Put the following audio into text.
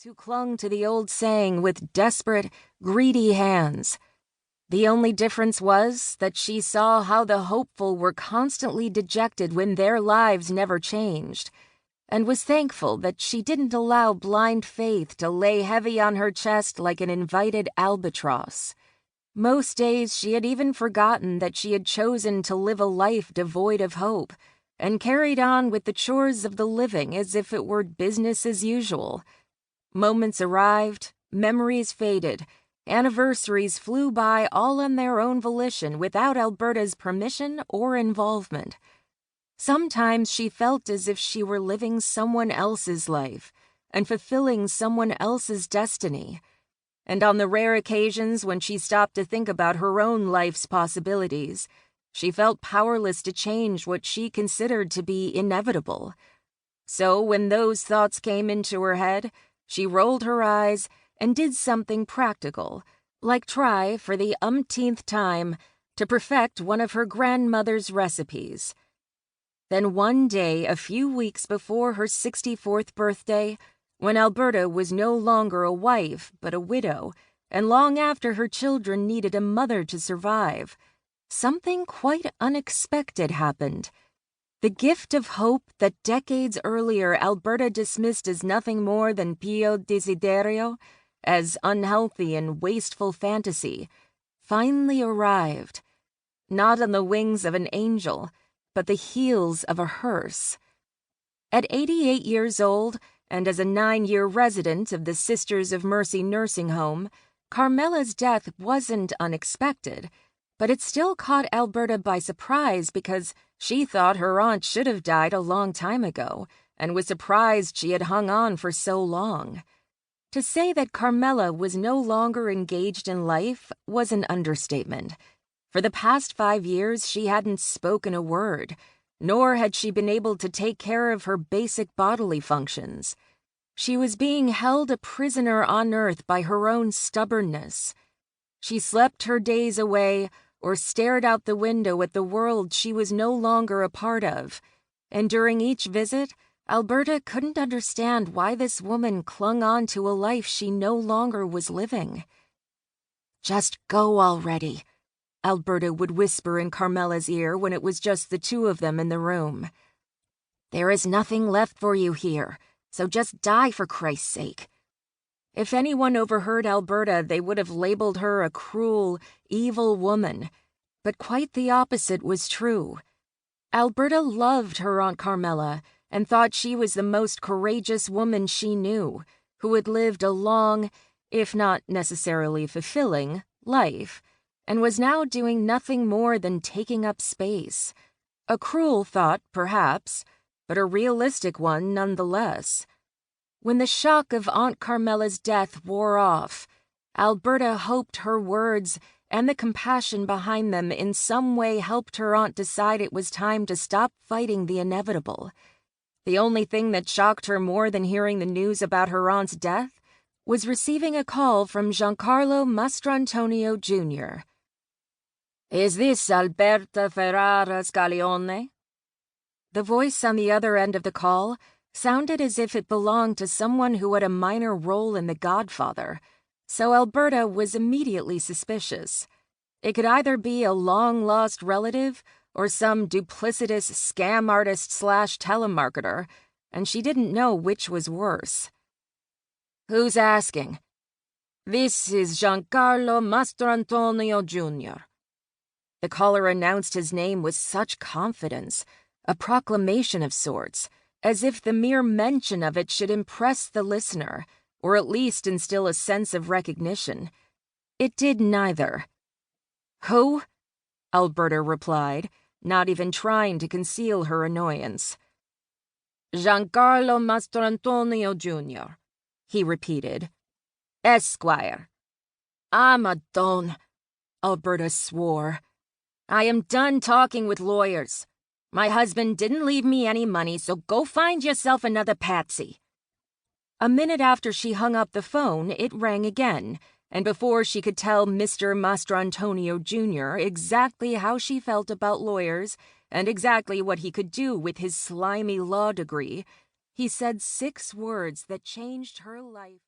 those who clung to the old saying with desperate, greedy hands. The only difference was that she saw how the hopeful were constantly dejected when their lives never changed, and was thankful that she didn't allow blind faith to lay heavy on her chest like an invited albatross. Most days she had even forgotten that she had chosen to live a life devoid of hope, and carried on with the chores of the living as if it were business as usual. Moments arrived, memories faded, anniversaries flew by all on their own volition without Alberta's permission or involvement. Sometimes she felt as if she were living someone else's life and fulfilling someone else's destiny. And on the rare occasions when she stopped to think about her own life's possibilities, she felt powerless to change what she considered to be inevitable. So when those thoughts came into her head, she rolled her eyes and did something practical, like try, for the umpteenth time, to perfect one of her grandmother's recipes. Then one day, a few weeks before her 64th birthday, when Alberta was no longer a wife but a widow, and long after her children needed a mother to survive, something quite unexpected happened. The gift of hope that decades earlier Alberta dismissed as nothing more than pio desiderio, as unhealthy and wasteful fantasy, finally arrived, not on the wings of an angel, but the heels of a hearse. At 88 years old, and as a 9-year resident of the Sisters of Mercy nursing home, Carmela's death wasn't unexpected, but it still caught Alberta by surprise because she thought her aunt should have died a long time ago, and was surprised she had hung on for so long. To say that Carmela was no longer engaged in life was an understatement. For the past 5 years, she hadn't spoken a word, nor had she been able to take care of her basic bodily functions. She was being held a prisoner on earth by her own stubbornness. She slept her days away or stared out the window at the world she was no longer a part of, and during each visit, Alberta couldn't understand why this woman clung on to a life she no longer was living. "Just go already," Alberta would whisper in Carmela's ear when it was just the two of them in the room. "There is nothing left for you here, so just die for Christ's sake." If anyone overheard Alberta, they would have labeled her a cruel, evil woman, but quite the opposite was true. Alberta loved her Aunt Carmela and thought she was the most courageous woman she knew, who had lived a long, if not necessarily fulfilling, life, and was now doing nothing more than taking up space. A cruel thought, perhaps, but a realistic one nonetheless. When the shock of Aunt Carmela's death wore off, Alberta hoped her words and the compassion behind them in some way helped her aunt decide it was time to stop fighting the inevitable. The only thing that shocked her more than hearing the news about her aunt's death was receiving a call from Giancarlo Mastrantonio Jr. "Is this Alberta Scaglione?" The voice on the other end of the call sounded as if it belonged to someone who had a minor role in The Godfather, so Alberta was immediately suspicious. It could either be a long-lost relative or some duplicitous scam artist/telemarketer, and she didn't know which was worse. "Who's asking?" "This is Giancarlo Mastrantonio Jr." The caller announced his name with such confidence, a proclamation of sorts, as if the mere mention of it should impress the listener, or at least instill a sense of recognition. It did neither. "Who?" Alberta replied, not even trying to conceal her annoyance. "Giancarlo Mastrantonio Jr.," he repeated. "Esquire." "I'm a don," Alberta swore. "I am done talking with lawyers. My husband didn't leave me any money, so go find yourself another patsy." A minute after she hung up the phone, it rang again, and before she could tell Mr. Mastrantonio Jr. exactly how she felt about lawyers and exactly what he could do with his slimy law degree, he said 6 words that changed her life.